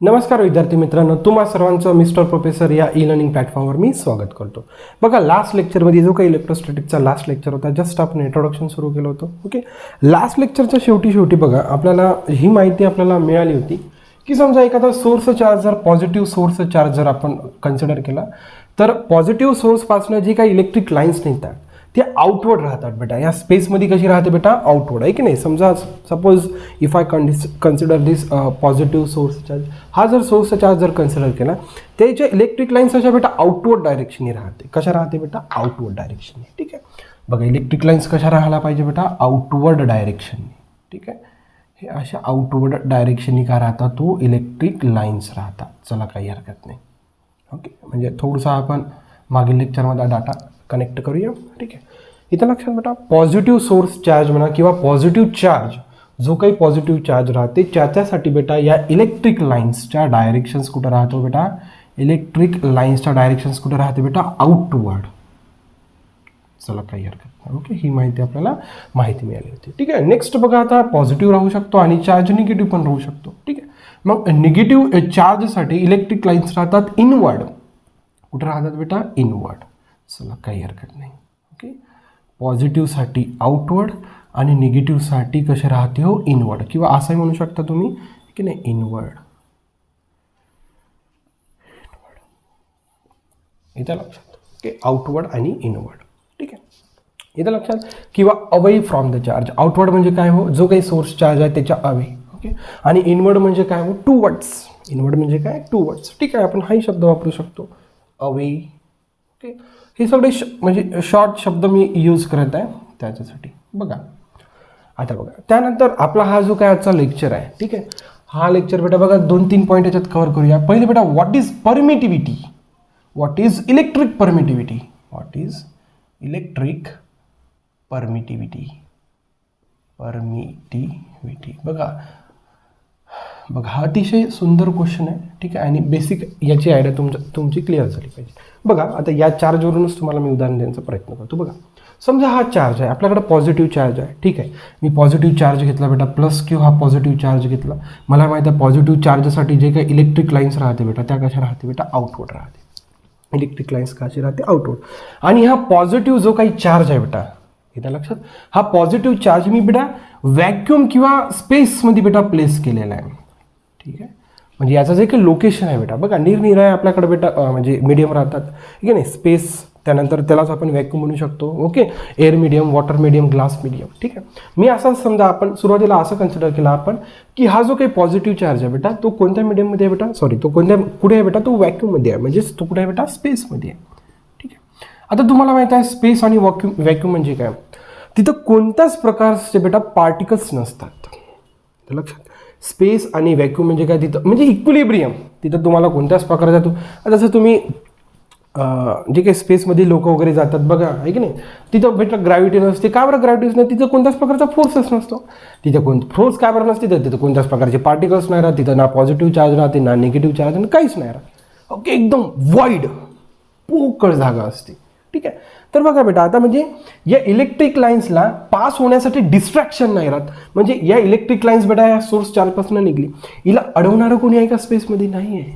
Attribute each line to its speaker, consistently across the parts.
Speaker 1: नमस्कार विद्यार्थी मित्रांनो, तुम्हा सर्वांचं मिस्टर प्रोफेसर या ई लर्निंग प्लॅटफॉर्मवर मी स्वागत करतो. बघा, लास्ट लेक्चरमध्ये जो काही इलेक्ट्रोस्टॅटिकचा लास्ट लेक्चर होता, जस्ट आपण इंट्रोडक्शन सुरू केलं होतं. ओके, लास्ट लेक्चरच्या शेवटी बघा आपल्याला ही माहिती आपल्याला मिळाली होती की समजा एखादा सोर्स चार्ज जर पॉझिटिव्ह सोर्स चार्ज जर आपण कन्सिडर केला तर पॉझिटिव्ह सोर्सपासून जे काही इलेक्ट्रिक लाईन्स निघतात ते आउटवर्ड राहतात बेटा. या स्पेसमध्ये कशी राहते बेटा? आउटवर्ड, आहे की नाही. समजा suppose if I consider this positive source charge, हा जर सोर्स चार्ज जर कन्सिडर केला त्याच्या इलेक्ट्रिक लाईन्स अशा बेटा आउटवर्ड डायरेक्शनने राहते. कशा राहते बेटा? आउटवर्ड डायरेक्शनने. ठीक आहे, बघा इलेक्ट्रिक लाईन्स कशा राहायला पाहिजे बेटा? आउटवर्ड डायरेक्शनने. ठीक आहे, हे अशा आउटवर्ड डायरेक्शनने काय राहतात? तो इलेक्ट्रिक लाईन्स राहतात. चला, काही हरकत नाही. ओके, म्हणजे थोडंसं आपण मागील लेक्चरमध्ये डाटा कनेक्ट करूया. ठीक आहे, इथं लक्षात बेटा पॉझिटिव्ह सोर्स चार्ज म्हणा किंवा पॉझिटिव्ह चार्ज, जो काही पॉझिटिव्ह चार्ज राहते त्याच्यासाठी बेटा या इलेक्ट्रिक लाईन्सच्या डायरेक्शन्स कुठं राहतो बेटा? इलेक्ट्रिक लाईन्सच्या डायरेक्शन्स कुठं राहते बेटा? आउटवर्ड. चला, काही हरकत नाही. ओके, ही माहिती आपल्याला माहिती मिळाली होती. ठीक आहे, नेक्स्ट बघा, आता पॉझिटिव्ह राहू शकतो आणि चार्ज निगेटिव्ह पण राहू शकतो. ठीक आहे, मग निगेटिव्ह चार्जसाठी इलेक्ट्रिक लाईन्स राहतात इनवर्ड. कुठं राहतात बेटा? इनवर्ड. चला, काही हरकत नाही. ओके, पॉझिटिव्हसाठी आउटवर्ड आणि निगेटिव्हसाठी कसे राहते? हो, इनवर्ड, किंवा असंही म्हणू शकता तुम्ही की नाही, इनवर्ड. इथं लक्षात. ओके, आउटवर्ड आणि इनवर्ड. ठीक आहे, इथं लक्षात. किंवा away from the charge. Outward म्हणजे काय हो? जो काही सोर्स चार्ज आहे त्याच्या अवे. ओके, आणि इनवर्ड म्हणजे काय हो? टूवर्ड्स. इनवर्ड म्हणजे काय? टूवर्ड्स. ठीक आहे, आपण हाही शब्द वापरू शकतो, अवे. ओके, हे सगळे म्हणजे शॉर्ट शब्द मी यूज करत आहे त्याच्यासाठी. बघा आता, बघा त्यानंतर आपला हा जो काय आजचा लेक्चर आहे, ठीक आहे, हा लेक्चर बेटा बघा 2-3 पॉईंट याच्यात कव्हर करूया. पहिले बेटा, what is permittivity, what is electric permittivity, what is electric permittivity. Permittivity बघा हा अतिशय सुंदर क्वेश्चन आहे. ठीक आहे, आणि बेसिक याची आयडिया तुमची क्लिअर झाली पाहिजे. बघा आता या चार्जवरूनच तुम्हाला मी उदाहरण देण्याचा प्रयत्न करतो. बघा, समजा हा चार्ज आहे आपल्याकडे, पॉझिटिव्ह चार्ज आहे. ठीक आहे, मी पॉझिटिव्ह चार्ज घेतला बेटा, प्लस क्यू हा पॉझिटिव्ह चार्ज घेतला. मला माहिती आहे पॉझिटिव्ह चार्जसाठी जे काही इलेक्ट्रिक लाईन्स राहते बेटा त्या कशा राहते बेटा? आउटवर्ड राहते. इलेक्ट्रिक लाईन्स कशी राहते? आउटवर्ड. आणि हा पॉझिटिव्ह जो काही चार्ज आहे बेटा, इथं लक्षात, हा पॉझिटिव्ह चार्ज मी बेटा व्हॅक्यूम किंवा स्पेसमध्ये बेटा प्लेस केलेला आहे. ठीक आहे, म्हणजे याचं जे काही लोकेशन आहे बेटा, बघा निरनिराळे आपल्याकडे बेटा म्हणजे मीडियम राहतात. ठीक आहे नाही, स्पेस, त्यानंतर त्यालाच आपण व्हॅक्यूम म्हणू शकतो. Okay, air medium, water medium, glass medium. ठीक आहे, मी असं समजा आपण सुरुवातीला असं कन्सिडर केला आपण की हा जो काही पॉझिटिव्ह चार्ज आहे बेटा तो कोणत्या मीडियममध्ये आहे बेटा? सॉरी, तो कोणत्या कुठे आहे बेटा? तो व्हॅक्यूममध्ये आहे. म्हणजेच तो कुठे आहे बेटा? स्पेसमध्ये आहे. ठीक आहे, आता तुम्हाला माहिती आहे स्पेस आणि व्हॅक्यूम म्हणजे काय? तिथं कोणत्याच प्रकारचे बेटा पार्टिकल्स नसतात. लक्षात, स्पेस आणि व्हॅक्यूम म्हणजे काय? तिथं म्हणजे इक्विलिब्रियम. तिथं तुम्हाला कोणत्याच प्रकारचा जसं तुम्ही जे काही स्पेसमध्ये लोक वगैरे जातात बघा, आहे की नाही, तिथं बेटा ग्रॅव्हिटी नसते. का बरं ग्रॅव्हिटीच नाही? तिथं कोणत्याच प्रकारचा फोर्सच नसतो. तिथं फोर्स का बरं नसते? तिथं कोणत्याच प्रकारचे पार्टिकल्स नाही राहत. तिथं ना पॉझिटिव्ह चार्ज राहते ना निगेटिव्ह चार्ज, आणि काहीच नाही राहत. ओके, एकदम वाईड पोकळ जागा असते. ठीक आहे, तर बघा बेटा आता म्हणजे या इलेक्ट्रिक लाईन्सला पास होण्यासाठी डिस्ट्रॅक्शन नाही राहत. म्हणजे या इलेक्ट्रिक लाईन्स बेटा या सोर्स चार्जपासून निघली, हिला अडवणारं कोणी आहे का स्पेसमध्ये? नाही आहे,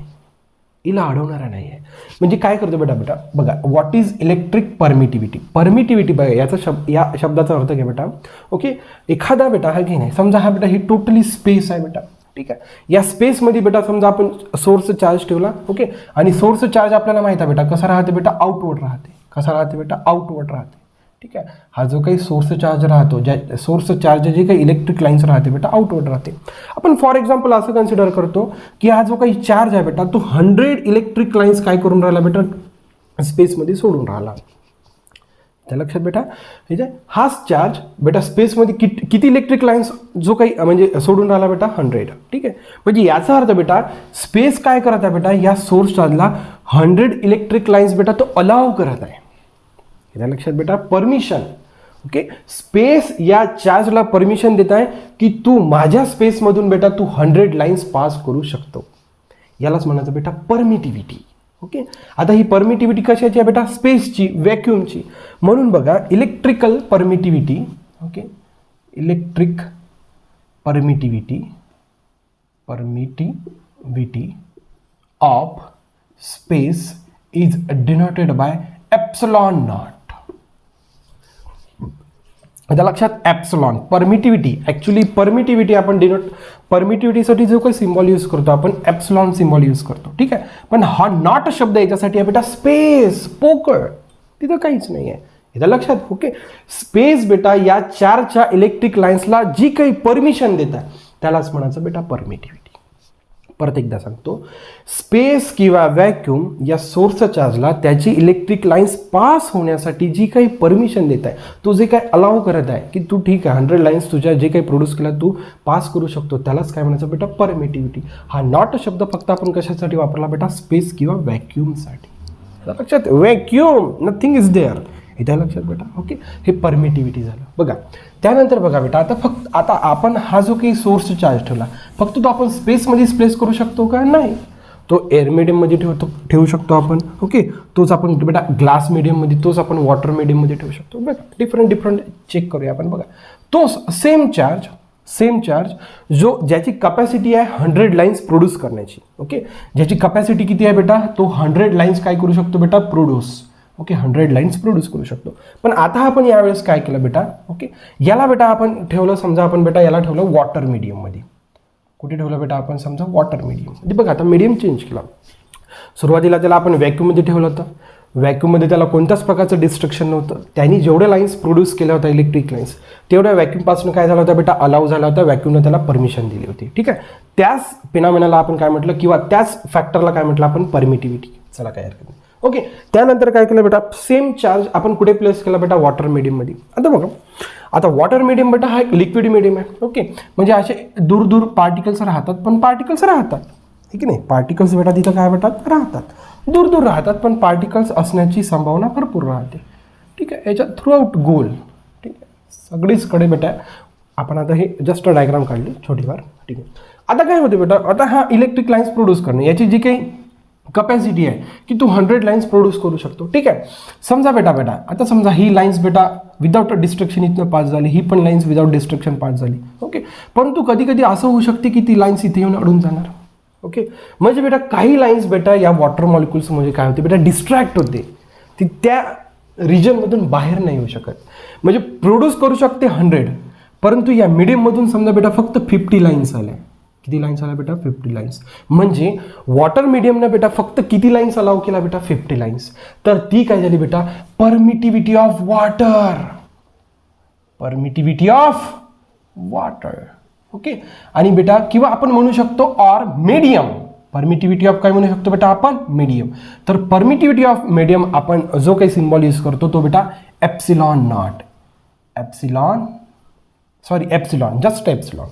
Speaker 1: हिला अडवणारा नाही आहे. म्हणजे काय करतो बेटा बघा, what is electric permittivity. Permittivity बघा याचा या शब्दाचा अर्थ घ्या बेटा. ओके, एखादा बेटा हा की नाही, समजा हा बेटा ही टोटली स्पेस आहे बेटा. ठीक आहे, या स्पेसमध्ये बेटा समजा आपण सोर्स चार्ज ठेवला. ओके, आणि सोर्स चार्ज आपल्याला माहिती आहे बेटा कसा राहते बेटा? आउटवर्ड राहते. कसा राहते बेटा? आउटवर्ड राहते. ठीक आहे, हा जो काही सोर्स चार्ज राहतो, ज्या सोर्स चार्ज जे काही इलेक्ट्रिक लाईन्स राहते बेटा आउटवर्ड राहते. आपण फॉर एक्झाम्पल असं कन्सिडर करतो की हा जो काही चार्ज आहे बेटा तो 100 इलेक्ट्रिक लाईन्स काय करून राहिला बेटा? स्पेसमध्ये सोडून राहिला. त्या लक्षात बेटा, हाच चार्ज बेटा स्पेसमध्ये किती इलेक्ट्रिक लाईन्स जो काही म्हणजे सोडून राहिला बेटा? 100. ठीक आहे, म्हणजे याचा अर्थ बेटा स्पेस काय करत आहे बेटा? या सोर्स चार्जला 100 इलेक्ट्रिक लाईन्स बेटा तो अलाव करत आहे. त्या लक्षात बेटा, परमिशन. ओके, स्पेस या चार्जला परमिशन देत आहे की तू माझ्या स्पेसमधून बेटा तू 100 लाईन्स पास करू शकतो. यालाच म्हणायचं बेटा परमिटिव्हिटी. ओके, आता ही परमिटिव्हिटी कशाची आहे बेटा? स्पेसची, व्हॅक्यूमची. म्हणून बघा electrical permittivity. Okay, electric permittivity VT of space is denoted by epsilon naught. आता लक्षात, ॲप्सलॉन परमिटिव्हिटी, ॲक्च्युली परमिटिव्हिटी आपण डिनोट, परमिटिव्हिटीसाठी जो काही सिम्बॉल यूज करतो आपण ॲप्सलॉन सिम्बॉल यूज करतो, ठीक आहे. पण हा नॉट शब्द याच्यासाठी आहे बेटा स्पेस, पोकळ, तिथं काहीच नाही आहे, इथं लक्षात. ओके, स्पेस बेटा या चारच्या इलेक्ट्रिक लाईन्सला जी काही परमिशन देतात त्यालाच म्हणायचं बेटा परमिटिव्हिटी. परत एकदा सांगतो, स्पेस किंवा व्हॅक्यूम या सोर्स चार्जला त्याची इलेक्ट्रिक लाईन्स पास होण्यासाठी जी काही परमिशन देत आहे, तो जे काही अलाव करत आहे की तू ठीक आहे 100 लाईन्स तुझ्या जे काही प्रोड्यूस केला तू पास करू शकतो, त्यालाच काय म्हणायचं बेटा परमिटिव्हिटी. हा नॉट शब्द फक्त आपण कशासाठी वापरला बेटा, स्पेस किंवा व्हॅक्यूमसाठी. लक्षात, व्हॅक्यूम नथिंग इज देअर, इथे लक्षात बेटा. ओके, हे परमिटिव्हिटी झालं. बघा त्यानंतर बघा बेटा, आता आपण हा जो काही सोर्स चार्ज ठेवला, फक्त तो आपण स्पेसमध्ये प्लेस करू शकतो का, नाही. तो एअर मीडियममध्ये ठेवू शकतो आपण. ओके, तोच आपण बेटा ग्लास मीडियममध्ये, तोच आपण वॉटर मीडियममध्ये ठेवू शकतो. बघा डिफरंट चेक करूया आपण. बघा तोच सेम चार्ज जो ज्याची कपॅसिटी आहे 100 लाईन्स प्रोड्यूस करण्याची. ओके, ज्याची कपॅसिटी किती आहे बेटा, तो 100 लाईन्स काय करू शकतो बेटा, प्रोड्यूस. ओके, 100 लाईन्स प्रोड्यूस करू शकतो. पण आता आपण यावेळेस काय केलं बेटा, ओके, याला बेटा आपण ठेवलं, समजा आपण बेटा याला ठेवलं वॉटर मीडियममध्ये. कुठे ठेवलं बेटा आपण, समजा वॉटर मीडियममध्ये. बघा आता मीडियम चेंज केला. सुरुवातीला त्याला आपण व्हॅक्यूममध्ये ठेवलं होतं. व्हॅक्यूममध्ये त्याला कोणत्याच प्रकारचं डिस्ट्रक्शन नव्हतं. त्यांनी जेवढ्या लाईन्स प्रोड्यूस केल्या होत्या इलेक्ट्रिक लाईन्स, तेवढ्या व्हॅक्यूमपासून काय झालं होतं बेटा, अलाव झाला होता. व्हॅक्यूमनं त्याला परमिशन दिली होती. ठीक आहे, त्याच फिनॉमिनाला आपण काय म्हटलं, किंवा त्याच फॅक्टरला काय म्हटलं आपण, परमिटिव्हिटी. चला काय हरकत नाही. ओके, त्यानंतर काय केलं बेटा, सेम चार्ज आपण कुठे प्लेस केला बेटा, वॉटर मीडियममध्ये. आता बघा, आता वॉटर मीडियम बेटा हा एक लिक्विड मीडियम आहे. ओके, म्हणजे असे दूर पार्टिकल्स राहतात, पण पार्टिकल्स राहतात, ठीक नाही. पार्टिकल्स बेटा तिथं काय बेटा राहतात, दूर राहतात, पण पार्टिकल्स असण्याची संभावना भरपूर राहते. ठीक आहे, याच्या थ्रू आउट गोल. ठीक आहे, सगळीचकडे बेटा आपण आता हे जस्ट डायग्राम काढली छोटीवार. ठीक आहे, आता काय होते बेटा, आता हा इलेक्ट्रिक लाईन्स प्रोड्यूस करणे, याची जी काही कपॅसिटी आहे की तू 100 लाईन्स प्रोड्यूस करू शकतो. ठीक आहे, समजा बेटा आता समजा ही लाईन्स बेटा विदाउट डिस्ट्रक्शन इथनं पास झाली, ही पण लाईन्स विदाउट डिस्ट्रक्शन पास झाली. ओके, परंतु कधी असं होऊ शकते की ती लाईन्स इथे येऊन अडून जाणार. ओके, म्हणजे बेटा काही लाईन्स बेटा या वॉटर मॉलिक्युल्स म्हणजे काय होते बेटा, डिस्ट्रॅक्ट होते, ती त्या रिजनमधून बाहेर नाही येऊ शकत. म्हणजे प्रोड्यूस करू शकते 100, परंतु या मीडियममधून समजा बेटा फक्त 50 लाईन्स आल्या. किती लाईन्स आल्या बेटा, 50 लाईन्स. म्हणजे वॉटर मीडियमनं बेटा फक्त किती लाईन्स अलाव केला बेटा, 50 लाईन्स. तर ती काय झाली बेटा, permittivity of water. Permittivity of water. Okay, आणि बेटा किंवा आपण म्हणू शकतो ऑर मीडियम. परमिटिव्हिटी ऑफ काय म्हणू शकतो बेटा आपण, मीडियम. तर परमिटिव्हिटी ऑफ मीडियम आपण जो काही सिम्बॉल यूज करतो तो बेटा epsilon naught. Epsilon, just epsilon.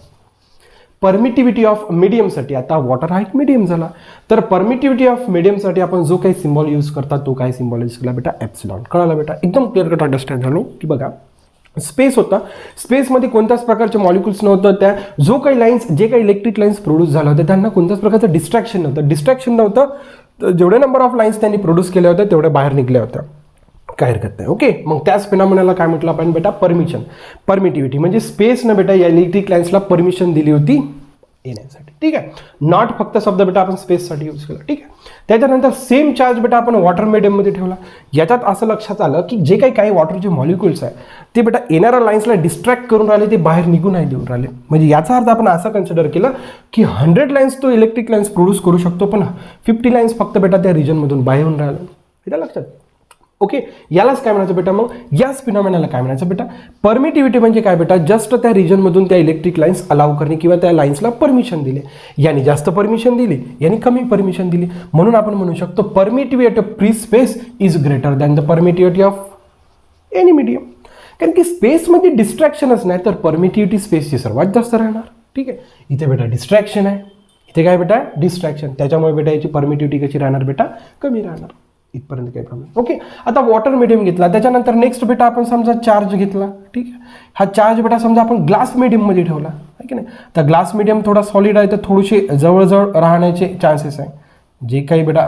Speaker 1: Permittivity of मीडियमसाठी, आता वॉटर हा एक मीडियम झाला, तर परमिटिव्हिटी ऑफ मीडियमसाठी आपण जो काही सिम्बॉल यूज करतात तो काय सिम्बॉल यूज केला बेटा, एप्सिलॉन. कळाला बेटा, एकदम क्लिअर कट अंडरस्टँड झालो. की बघा स्पेस होता, स्पेसमध्ये कोणत्याच प्रकारचे मॉलिक्युल्स नव्हतं, त्या जो काही लाईन्स, जे काही इलेक्ट्रिक लाईन्स प्रोड्यूस झाल्या होत्या त्यांना कोणत्याच प्रकारचं डिस्ट्रॅक्शन नव्हतं. तर जेवढे नंबर ऑफ लाईन्स त्यांनी प्रोड्यूस केल्या होत्या तेवढ्या बाहेर निघल्या होत्या, काय हरकत नाही. ओके, मग त्याच फिनॉमिनाला काय म्हटलं आपण बेटा, परमिटिव्हिटी. म्हणजे स्पेसनं बेटा या इलेक्ट्रिक लाईन्सला परमिशन दिली होती येण्यासाठी. ठीक आहे, नॉट फक्त शब्द बेटा आपण स्पेससाठी यूज केला. ठीक आहे, त्याच्यानंतर सेम चार्ज बेटा आपण वॉटर मीडियममध्ये ठेवला. याच्यात असं लक्षात आलं की जे काही वॉटरचे मॉलिक्युल्स आहे ते बेटा येणाऱ्या लाईन्सला डिस्ट्रॅक्ट करून राहिले, ते बाहेर निघून नाही देऊन राहिले. म्हणजे याचा अर्थ आपण असं कन्सिडर केलं की 100 लाईन्स तो इलेक्ट्रिक लाईन्स प्रोड्यूस करू शकतो, पण 50 लाईन्स फक्त बेटा त्या रिजनमधून बाहेर येऊन राहिलं. हे लक्षात. ओके, यालाच काय म्हणायचं बेटा, मग याच फिनॉमिनाला काय म्हणायचं बेटा, परमिटिव्हिटी. म्हणजे काय बेटा, जस्ट त्या रिजनमधून त्या इलेक्ट्रिक लाईन्स अलाव करणे किंवा त्या लाईन्सला परमिशन दिले. याने जास्त परमिशन दिली, याने कमी परमिशन दिली. म्हणून आपण म्हणू शकतो permittivity of free space is greater than the permittivity of any medium. कारण की स्पेसमध्ये डिस्ट्रॅक्शनच नाही, तर परमिटिव्हिटी स्पेसची सर्वात जास्त राहणार. ठीक आहे, इथे बेटा डिस्ट्रॅक्शन आहे, इथे काय बेटा डिस्ट्रॅक्शन, त्याच्यामुळे बेटा याची परमिटिव्हिटी कशी राहणार बेटा, कमी राहणार. इथपर्यंत काही प्रॉब्लेम. ओके, आता वॉटर मीडियम घेतला, त्याच्यानंतर नेक्स्ट बेटा आपण समजा चार्ज घेतला. ठीक आहे, हा चार्ज बेटा समजा आपण ग्लास मीडियममध्ये ठेवला आहे की नाही. तर ग्लास मीडियम थोडा सॉलिड आहे, तर थोडेसे जवळजवळ राहण्याचे चान्सेस आहे. जे काही बेटा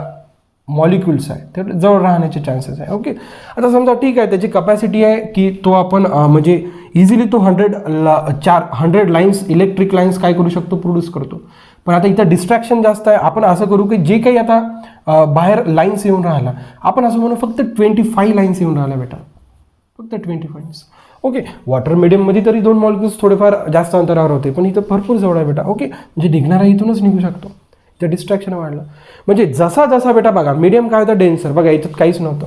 Speaker 1: मॉलिक्युल्स आहे ते जवळ राहण्याचे चान्सेस आहे. ओके, आता समजा ठीक आहे, त्याची कपॅसिटी आहे की तो आपण म्हणजे इझिली तो 100 लाईन्स इलेक्ट्रिक लाईन्स काय करू शकतो, प्रोड्यूस करतो. पण आता इथं डिस्ट्रॅक्शन जास्त आहे. आपण असं करू की जे काही आता बाहेर लाईन्स येऊन राहिला, आपण असं म्हणू फक्त 25 लाईन्स येऊन राहिल्या बेटा, फक्त 25. ओके, वॉटर मीडियममध्ये तरी 2 मॉलिक्युल्स थोडेफार जास्त अंतरावर होते, पण इथं भरपूर जवळ आहे बेटा. ओके, म्हणजे निघणारा इथूनच निघू शकतो. इथं डिस्ट्रॅक्शन वाढलं म्हणजे जसा जसा बेटा बघा मीडियम काय होतं, डेन्सर. बघा इथं काहीच नव्हतं,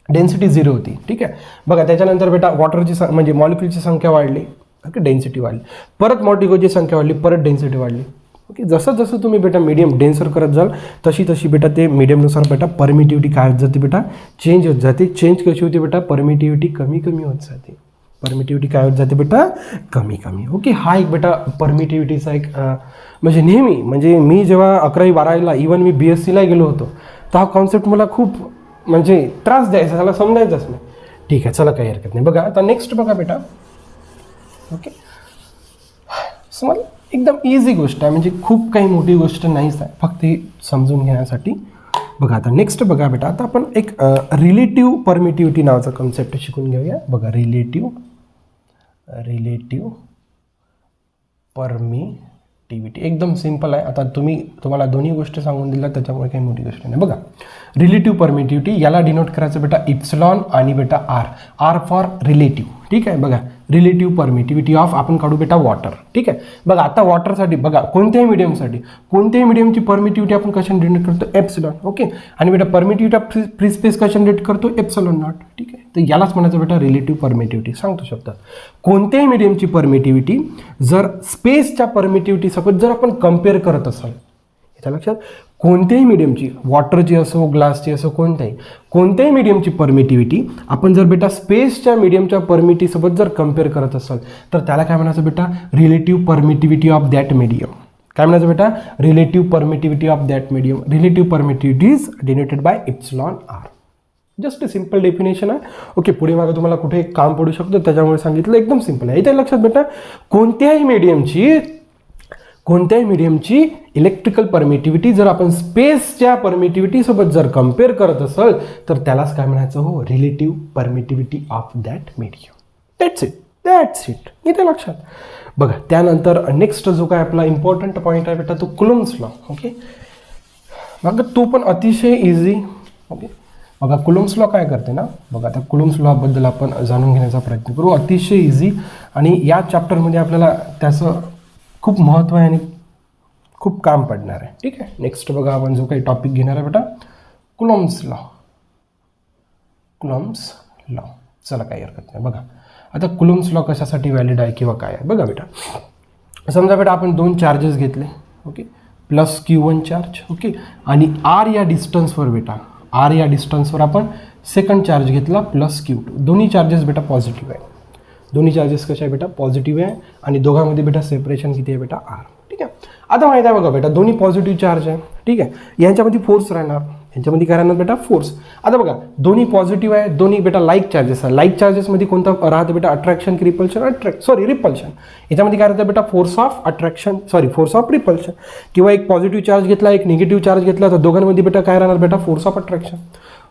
Speaker 1: डेन्सिटी 0 होती. ठीक आहे, बघा त्याच्यानंतर बेटा वॉटरची म्हणजे मॉलिक्युलची संख्या वाढली, ओके, डेन्सिटी वाढली. परत मॉलिक्युलची संख्या वाढली, परत डेन्सिटी वाढली. ओके, जसं जसं तुम्ही बेटा मीडियम डेन्सर करत जाल तशी तशी बेटा ते मीडियमनुसार बेटा परमिटिव्हिटी काय होत जाते बेटा, चेंज होत जाते. चेंज कशी होते बेटा, परमिटिव्हिटी कमी कमी होत जाते. परमिटिव्हिटी काय होत जाते बेटा, कमी कमी. ओके, हा एक बेटा परमिटिव्हिटीचा एक म्हणजे नेहमी म्हणजे मी जेव्हा 11वी 12वीला इवन मी BScला गेलो होतो तर हा कॉन्सेप्ट मला खूप म्हणजे त्रास द्यायचा, त्याला समजायचंच नाही. ठीक आहे, चला काही हरकत नाही. बघा आता नेक्स्ट बघा बेटा. ओके, समज एकदम इझी गोष्ट आहे, म्हणजे खूप काही मोठी गोष्ट नाहीच आहे, फक्त ही समजून घेण्यासाठी. बघा आता नेक्स्ट बघा बेटा, आता आपण एक रिलेटिव्ह परमिटिव्हिटी नावाचा कॉन्सेप्ट शिकून घेऊया. बघा रिलेटिव्ह परमिटिव्हिटी एकदम सिंपल आहे. आता तुम्हाला दोन्ही गोष्टी सांगून दिल्या त्याच्यामुळे काही मोठी गोष्ट नाही. बघा रिलेटिव्ह परमिटिव्हिटी याला डिनोट करायचं बेटा इप्सिलॉन आणि बेटा आर फॉर रिलेटिव्ह. ठीक आहे, बघा रिलेटिव्ह परमिटिव्हिटी ऑफ आपण काढू बेटा वॉटर. ठीक आहे, बघा आता वॉटरसाठी बघा कोणत्याही मीडियमची परमिटिव्हिटी आपण कशाने डिनोट करतो, एप्सिलॉन. ओके, आणि बेटा परमिटिव्हिटी ऑफ फ्री स्पेस कशाने डिनोट करतो, एप्सिलॉन नॉट. ठीक आहे, तर यालाच म्हणायचं बेटा रिलेटिव्ह परमिटिव्हिटी. सांगतो शब्दात कोणत्याही मीडियमची परमिटिव्हिटी जर स्पेसच्या परमिटिव्हिटी सोबत जर आपण कम्पेअर करत असाल, याच्या लक्षात कोणत्याही मीडियमची, वॉटरची असो ग्लासची असो, कोणत्याही मीडियमची परमिटिव्हिटी आपण जर बेटा स्पेसच्या मीडियमच्या परमिटिव्हिटीसोबत जर कम्पेअर करत असाल तर त्याला काय म्हणायचं बेटा, relative permittivity of that medium. काय म्हणायचं बेटा, relative permittivity of that medium. Relative permittivity is denoted by epsilon r. Just simple definition आहे. ओके, पुढे मागे तुम्हाला कुठे काम पडू शकतो त्याच्यामुळे सांगितलं, एकदम सिंपल आहे. इथे लक्षात बेटा कोणत्याही मीडियमची इलेक्ट्रिकल परमिटिव्हिटी जर आपण स्पेसच्या परमिटिव्हिटी सोबत जर कम्पेअर करत असाल तर त्यालाच काय म्हणायचं, हो relative permittivity of that medium. That's it. इथे लक्षात. बघा त्यानंतर नेक्स्ट जो काय आपला इम्पॉर्टंट पॉईंट आहे बेटा तो कुलम्स लॉ. ओके, बघा तो पण अतिशय इझी. ओके, बघा कुलम्स लॉ काय करते ना, बघा त्या कुलम्स लॉबद्दल आपण जाणून घेण्याचा प्रयत्न करू. अतिशय इझी आणि या चॅप्टरमध्ये आपल्याला त्याचं खूप महत्त्व आहे आणि खूप काम पडणार आहे. ठीक आहे, नेक्स्ट बघा आपण जो काही टॉपिक घेणार आहे बेटा कुलम्स लॉ. चला काही हरकत नाही. बघा आता कुलम्स लॉ कशासाठी व्हॅलिड आहे किंवा काय आहे बघा बेटा. समजा बेटा आपण 2 चार्जेस घेतले. Okay, plus Q1 charge. Okay, आणि R या डिस्टन्सवर बेटा आपण सेकंड चार्ज घेतला प्लस Q2. दोन्ही चार्जेस बेटा पॉझिटिव्ह आहे. दोन्ही चार्जेस कशा आहे बेटा, पॉझिटिव्ह आहे आणि दोघांमध्ये बेटा सेपरेशन किती आहे बेटा, R. ठीक आहे, आता माहिती आहे बघा बेटा दोन्ही पॉझिटिव्ह चार्ज आहे. ठीक आहे, यांच्यामध्ये फोर्स राहणार, यांच्यामध्ये काय राहणार बेटा, फोर्स. आता बघा दोन्ही पॉझिटिव्ह आहे, दोन्ही बेटा लाईक चार्जेस आहे. लाईक चार्जेसमध्ये कोणता राहतं बेटा, अट्रॅक्शन की रिपल्शन, रिपल्शन. याच्यामध्ये काय राहतं बेटा, फोर्स ऑफ रिपल्शन. किंवा एक पॉझिटिव्ह चार्ज घेतला, एक निगेटिव्ह चार्ज घेतला, तर दोघांमध्ये बेटा काय राहणार बेटा, फोर्स ऑफ अट्रॅक्शन.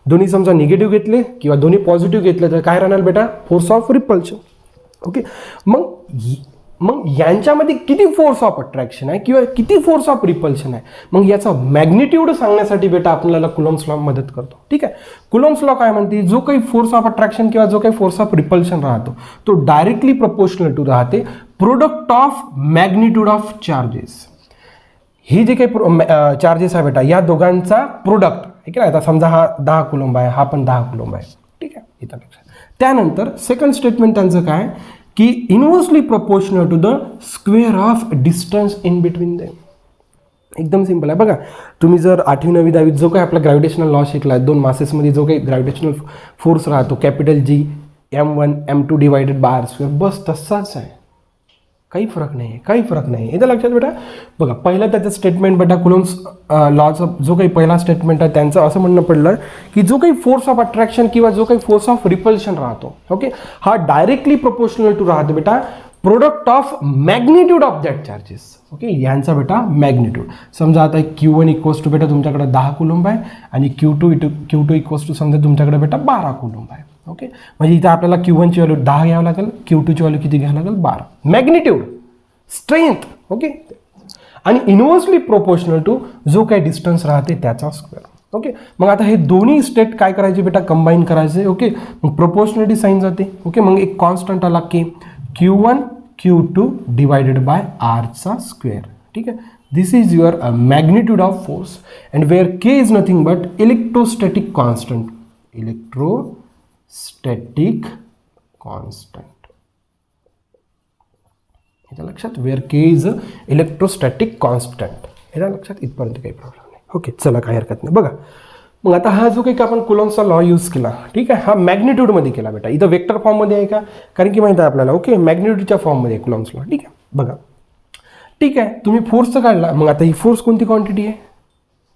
Speaker 1: दोन्ही समजा निगेटिव्ह घेतले किंवा दोन्ही पॉझिटिव्ह घेतले तर काय राहणार बेटा, फोर्स ऑफ रिपल्शन. ओके, मग यांच्यामध्ये किती फोर्स ऑफ अट्रॅक्शन आहे किंवा किती फोर्स ऑफ रिपल्शन आहे, मग याचा मॅग्निट्यूड सांगण्यासाठी बेटा आपल्याला कुलम्स लॉ मदत करतो. ठीक आहे, कुलम्स लॉ काय म्हणते, जो काही फोर्स ऑफ अट्रॅक्शन किंवा जो काही फोर्स ऑफ रिपल्शन राहतो तो डायरेक्टली प्रपोर्शनल टू राहते product of magnitude of charges. ही जे काही चार्जेस आहे बेटा या दोघांचा प्रोडक्ट. ठीक आहे, आता समजा हा 10 कुलम्ब आहे, हा पण 10 कुलम्ब आहे. ठीक आहे, इथं लक्षात. त्यानंतर सेकंड स्टेटमेंट त्यांचं काय की inversely proportional to the square of distance in between them. एकदम सिंपल आहे. बघा तुम्ही जर 8वी 9वी 10वीत जो काही आपला ग्रॅव्हिटेशनल लॉ शिकला आहे, 2 मासेसमध्ये जो काही ग्रॅव्हिटेशनल फोर्स राहतो capital G M1 M2 divided by R², बस तसाच आहे, काही फरक नाही. इथं लक्षात बेटा. बघा पहिलं त्याचं स्टेटमेंट बेटा कुलम्स लॉचा जो काही पहिला स्टेटमेंट आहे त्यांचं असं म्हणणं पडलं की जो काही फोर्स ऑफ अट्रॅक्शन किंवा जो काही फोर्स ऑफ रिपल्शन राहतो, ओके, हा डायरेक्टली प्रोपोर्शनल टू राहतो बेटा product of magnitude of that charges. Okay, यांचा बेटा मॅग्निट्यूड. समजा आता Q1 इक्वल्स टू बेटा तुमच्याकडे 10 कुलम्ब आहे आणि Q2 इक्वल्स टू समजा तुमच्याकडे बेटा 12 कुलम्ब आहे. ओके, म्हणजे इथं आपल्याला Q1 ची व्हॅल्यू 10 घ्यावं लागेल, Q2 ची व्हॅल्यू किती घ्यावं लागेल, 12. Magnitude, strength. ओके, आणि इन्व्हर्सली प्रोपोर्शनल टू जो काही डिस्टन्स राहते त्याचा स्क्वेअर. ओके, मग आता हे दोन्ही स्टेट काय करायचे बेटा, कंबाईन करायचे. ओके, मग प्रोपोर्शनलिटी साईन जाते. ओके, मग एक कॉन्स्टंट आला K Q1 Q2 divided by आरचा स्क्वेअर. ठीक आहे, this is your magnitude of force and where K is nothing but electrostatic constant. Electrostatic constant याच्या लक्षात, where K is electrostatic constant. याच्या लक्षात, इथपर्यंत काही प्रॉब्लेम नाही. ओके, चला काही हरकत नाही. बघा मग आता हा जो काही आपण कुलॉम्बचा लॉ यूज केला, ठीक आहे, हा मॅग्निट्यूडमध्ये केला बेटा. इथं वेक्टर फॉर्ममध्ये आहे का, कारण की माहिती आहे आपल्याला. ओके, मॅग्निट्यूडच्या फॉर्ममध्ये आहे कुलॉम्बचा लॉ. ठीक आहे, बघा ठीक आहे, तुम्ही फोर्सचं काढला. मग आता ही फोर्स कोणती क्वांटिटी आहे,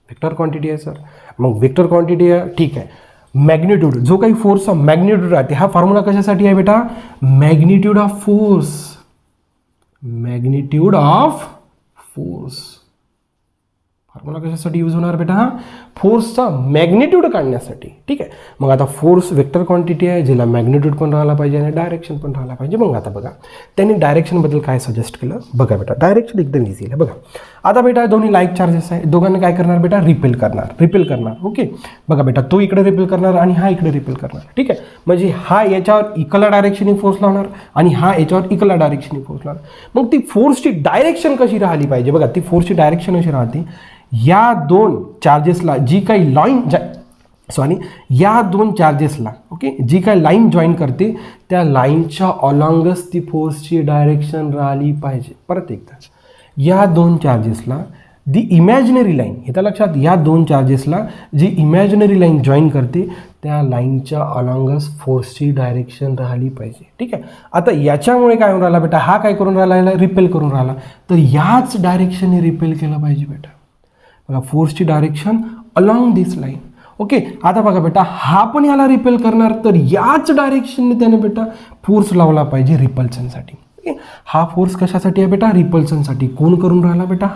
Speaker 1: वेक्टर क्वांटिटी आहे सर. मग वेक्टर क्वांटिटी आहे, ठीक आहे. मॅग्निट्यूड, जो काही फोर्सचा मॅग्निट्यूड राहते, हा फॉर्म्युला कशासाठी आहे बेटा, magnitude of force. Magnitude of force formula कशासाठी यूज होणार बेटा, हा फोर्सचा मॅग्निट्यूड काढण्यासाठी. ठीक आहे, मग आता फोर्स वेक्टर क्वांटिटी आहे, ज्याला मॅग्निट्यूड पण राहिला पाहिजे आणि डायरेक्शन पण राहिला पाहिजे. मग आता बघा त्यांनी डायरेक्शनबद्दल काय सजेस्ट केलं. बघा बेटा, डायरेक्शन एकदम इझी आहे. बघा आता बेटा दोन्ही लाईक चार्जेस आहे, दोघांना काय करणार बेटा, रिपेल करणार. ओके, बघा बेटा तो इकडे रिपेल करणार आणि हा इकडे रिपेल करणार. ठीक आहे, म्हणजे हा याच्यावर इक्वल डायरेक्शनने फोर्स लावणार आणि हा याच्यावर इक्वल डायरेक्शनने फोर्स लावणार. मग ती फोर्सची डायरेक्शन कशी राहिली पाहिजे. बघा ती फोर्सची डायरेक्शन अशी राहते, या दोन चार्जेसला जी काही या दोन चार्जेसला ओके जी काही लाईन जॉईन करते त्या लाईनच्या अलॉंगच ती फोर्सची डायरेक्शन राहिली पाहिजे. परत एकदा, या दोन चार्जेसला दी इमॅजिनरी लाईन, हे तर लक्षात, या दोन चार्जेसला जी इमॅजिनरी लाईन जॉईन करते त्या लाईनच्या अलॉंगच फोर्सची डायरेक्शन राहिली पाहिजे. ठीक आहे, आता याच्यामुळे काय होऊन राहिला बेटा, हा काय करून राहिला, रिपेल करून राहिला, तर याच डायरेक्शनने रिपेल केलं पाहिजे बेटा. बघा फोर्सची डायरेक्शन अलॉंग दिस लाईन. ओके, आता बघा बेटा हा पण याला रिपेल करणार, तर याच डायरेक्शनने त्याने बेटा फोर्स लावला पाहिजे रिपल्शनसाठी. हा फोर्स कशासाठी आहे बेटा, रिपल्शनसाठी. कोण करून राहिला बेटा,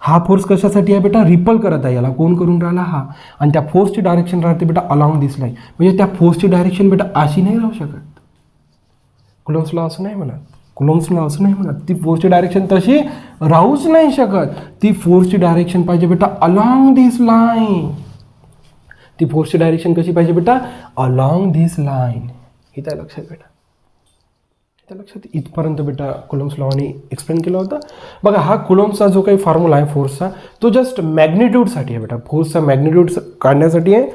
Speaker 1: हा फोर्स कशासाठी आहे बेटा, रिपल करत आहे, याला कोण करून राहिला, हा. आणि त्या फोर्सची डायरेक्शन राहते बेटा अलॉंग दिस लाईन. म्हणजे त्या फोर्सची डायरेक्शन बेटा अशी नाही राहू शकत. कुलॉम्ब्स लॉ असं नाही म्हणत, ती फोर्सची डायरेक्शन तशी राहूच नाही शकत. ती फोर्सची डायरेक्शन पाहिजे बेटा अलॉंग दिस लाईन. ती फोर्सची डायरेक्शन कशी पाहिजे बेटा, अलॉंग दिस लाईन. इथं लक्षात बेटा, इथं लक्षात. इथपर्यंत बेटा कुलॉम्ब्स लॉने एक्सप्लेन केला होता. बघा हा कुलॉम्ब्सचा जो काही फॉर्म्युला आहे फोर्सचा, तो जस्ट मॅग्निट्यूडसाठी आहे बेटा, फोर्सचा मॅग्निट्यूड काढण्यासाठी आहे.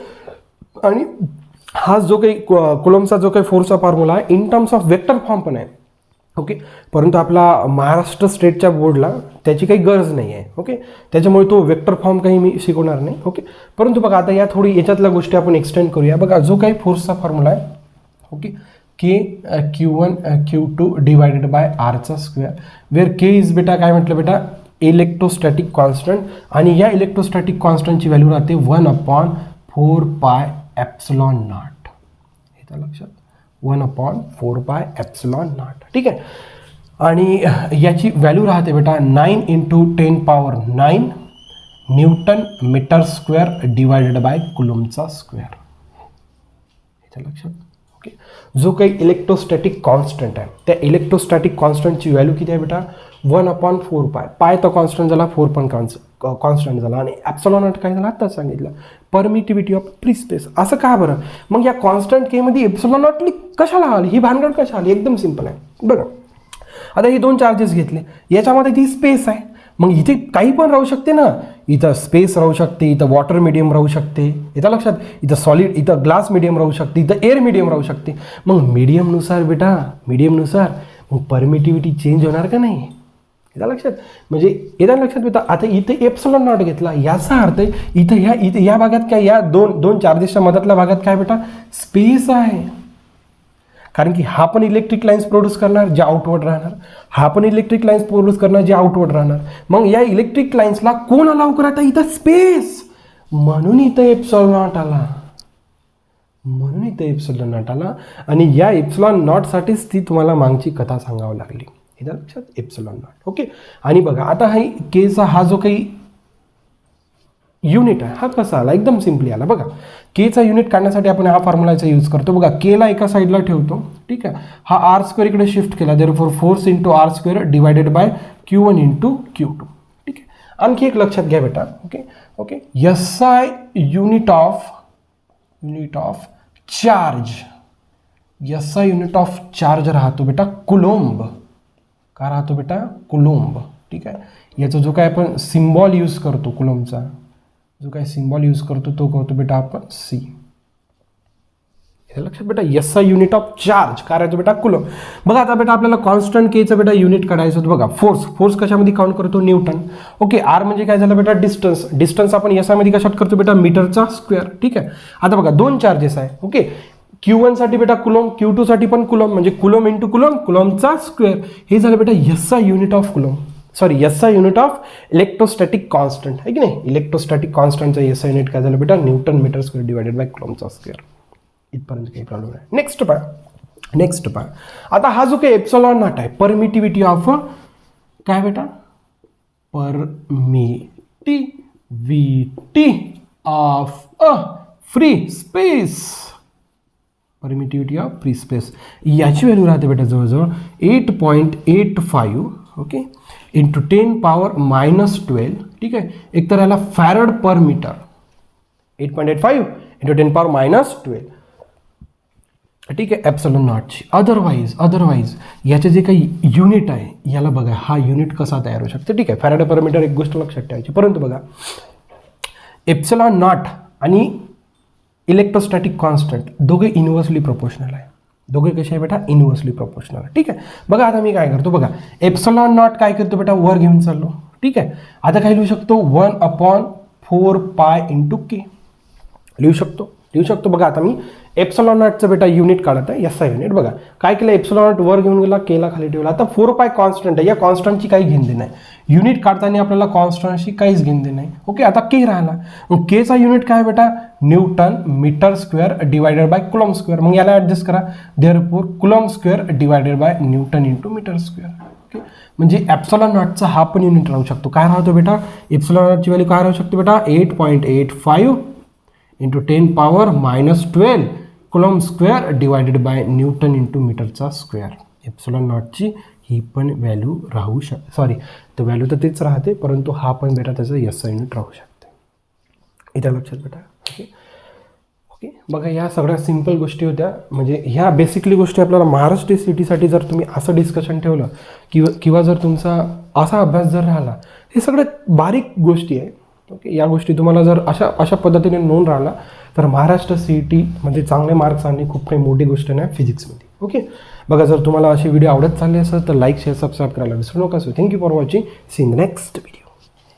Speaker 1: आणि हा जो काही कुलॉम्ब्सचा जो काही फोर्सचा फॉर्म्युला आहे in terms of vector form पण आहे. ओके, परंतु आपला महाराष्ट्र स्टेटच्या बोर्डला त्याची काही गरज नाही आहे. ओके, त्याच्यामुळे तो वेक्टर फॉर्म काही मी शिकवणार नाही. ओके, परंतु बघा आता या थोडी याच्यातल्या गोष्टी आपण एक्सटेंड करूया. बघा जो काही फोर्सचा फॉर्म्युला आहे, okay, K Q1 Q2 divided by आरचा स्क्वेअर, वेअर के इज बेटा काय म्हटलं बेटा, इलेक्ट्रोस्टॅटिक कॉन्स्टंट. आणि या इलेक्ट्रोस्टॅटिक कॉन्स्टंटची व्हॅल्यू राहते 1/4πε0. हे तर लक्षात, 1/4πε0. ठीक आहे, आणि याची व्हॅल्यू राहते बेटा 9 × 10⁹ newton metre square divided by कुलॉम्बचा स्क्वेअर. याच्या लक्षात. ओके, जो काही इलेक्ट्रोस्टॅटिक कॉन्स्टंट आहे त्या इलेक्ट्रोस्टॅटिक कॉन्स्टंटची व्हॅल्यू किती आहे बेटा, 1/4π. पाय तर कॉन्स्टंट झाला, 4 पण कॉन्स्टंट झाला, आणि ॲप्सिलॉन काय झाला आत्ताच सांगितलं, परमिटिव्हिटी ऑफ फ्री स्पेस. असं का बरं, मग या कॉन्स्टंट केमध्ये एप्सिलॉन नॉटली कशाला आली, ही भानगड कशा आली, एकदम सिंपल आहे. बघा आता हे दोन चार्जेस घेतले, याच्यामध्ये ती स्पेस आहे, मग इथे काही पण राहू शकते ना, इथं स्पेस राहू शकते, इथं वॉटर मीडियम राहू शकते, येतं लक्षात, इथं सॉलिड, इथं ग्लास मीडियम राहू शकते, इथं एअर मीडियम राहू शकते. मग मीडियमनुसार बेटा, मग परमिटिव्हिटी चेंज होणार का नाही, येतं लक्षात. म्हणजे येतं लक्षात बेटा. आता इथे एप्सिलॉन नॉट घेतला, याचा अर्थ इथं या भागात काय, या दोन चार्जेसच्या मधातल्या भागात काय बेटा, स्पेस आहे. कारण की हा पण इलेक्ट्रिक लाईन्स प्रोड्यूस करणार जे आउटवर्ड राहणार, हा पण इलेक्ट्रिक लाईन्स प्रोड्यूस करणार जे आउटवर्ड राहणार. मग या इलेक्ट्रिक लाईन्सला कोण अलाउ करत आहे, इथं स्पेस, म्हणून इथं एप्सिलॉन नॉट आला. आणि या एप्सिलॉन नॉटसाठीच ती तुम्हाला मागची कथा सांगावी लागली. इथं लक्षात, एप्सिलॉन नॉट. ओके, आणि बघा आता हा केचा हा जो काही युनिट आहे हा कसा आला, एकदम सिम्पली आला. बघा केचा युनिट काढण्यासाठी आपण हा फॉर्म्युलाचा यूज करतो. बघा केला एका साईडला ठेवतो, ठीक आहे, हा r² इकडे शिफ्ट केला, therefore force × r² divided by Q1 × Q2. ठीक आहे, आणखी एक लक्षात घ्या बेटा. Okay okay, SI unit of charge, SI unit of charge राहतो बेटा कुलोम्ब. का राहतो बेटा? कुलोम्ब. ठीक आहे. याचा जो काय आपण सिम्बॉल यूज करतो कुलोम्बचा, जो काय सिम्बॉल यूज करतो तो करतो बेटा आपण C. लक्षात बेटा, SI युनिट ऑफ चार्ज काय राहतो बेटा? कुलोम्ब. बघा आता बेटा आपल्याला कॉन्स्टंट केचं बेटा युनिट काढायचं होतं. बघा फोर्स कशामध्ये काउंट करतो? न्यूटन. ओके, R म्हणजे काय झालं बेटा? डिस्टन्स आपण SI मध्ये कशात करतो बेटा? मीटरचा स्क्वेअर. ठीक आहे. आता बघा दोन चार्जेस आहे. ओके, Q1 साठी बेटा कुलोम, Q2 साठी पण कुलोम, म्हणजे कुलोम इंटू कुलोम, कुलोमचा स्क्वेअर. हे झालं बेटा SI unit of coulomb, sorry SI unit of electrostatic constant आहे की नाही. इलेक्ट्रोस्टॅटिक कॉन्स्टंटचा SI युनिट काय झालं बेटा? Newton metre square divided by कुलोमचा स्क्वेअर. इथपर्यंत काही प्रॉब्लेम नाही. नेक्स्ट पहा. आता हा जो काही एप्सिलॉन नॉट आहे, परमिटिव्हिटी ऑफ काय बेटा? Permittivity of free space. Permittivity of free space याची व्हॅल्यू राहते बेटा जवळजवळ 8.85 ओके इंटू 10⁻⁻12. ठीक आहे. एक तर याला फॅरड पर मीटर, 8.85 इंटू 10⁻⁻12. ठीक आहे, एप्सिलॉन नॉटची. अदरवाईज याचे जे काही युनिट आहे याला बघा, हा युनिट कसा तयार होऊ शकते. ठीक आहे, फॅरड पर मीटर एक गोष्ट लक्षात ठेवायची. परंतु बघा एप्सिलॉन नॉट आणि इलेक्ट्रोस्टॅटिक कॉन्स्टंट दोघे इन्व्हर्सली प्रोपोर्शनल आहे. दोघे कसे आहे बेटा? Inversely proportional. ठीक आहे. बघा आता मी काय करतो बघा, एप्सिलॉन नॉट काय करतो बेटा? वर घेऊन चाललो. ठीक आहे. आता काय लिहू शकतो? 1/4π × K लिहू शकतो. बघा आता मी एप्सिलॉन नॉटचं बेटा युनिट काढत आहे, SI युनिट. बघा काय केलं, एप्सिलॉन नॉट वर घेऊन गेला, केला खाली ठेवला. आता 4π कॉन्स्टंट आहे, या कॉन्स्टंटची काही घेणं नाही. युनिट काढताना आपल्याला कॉन्स्टंटशी काहीच घेणं नाही. ओके, आता K राहिला. मग Kचा युनिट काय बेटा? Newton metre square divided by coulomb square. मग याला ॲडजस्ट करा. Therefore coulomb square divided by newton into metre square. Okay, म्हणजे एप्सिलॉन नॉटचा हा पण युनिट राहू शकतो. काय राहतो बेटा? एप्सिलॉन नॉटची व्हॅल्यू काय राहू शकते बेटा? 8.85 into 10⁻⁻12 Coulomb square divided by newton into मीटरचा स्क्वेअर. एप्सिलॉन नॉटची ही पण व्हॅल्यू राहू शकते. सॉरी, तर व्हॅल्यू तर तेच राहते, परंतु हा पण बेटा त्याचं SI युनिट राहू शकते. इथे लक्षात बेटा. ओके, बघा ह्या सगळ्या सिम्पल गोष्टी होत्या. म्हणजे ह्या बेसिकली गोष्टी आपल्याला महाराष्ट्र सिटीसाठी जर तुम्ही असं डिस्कशन ठेवलं किंवा जर तुमचा असा अभ्यास जर राहिला, हे सगळ्यात बारीक गोष्टी आहे. ओके, या गोष्टी तुम्हाला जर अशा पद्धतीने नोंद राहिला तर महाराष्ट्र CET मध्ये चांगले मार्क्स आणणे खूप काही मोठी गोष्ट नाही फिजिक्समध्ये. ओके, बघा जर तुम्हाला असे व्हिडिओ आवडत चालले असेल तर लाईक शेअर सबस्क्राईब करायला विसरू नका. So thank you for watching. See in the next video.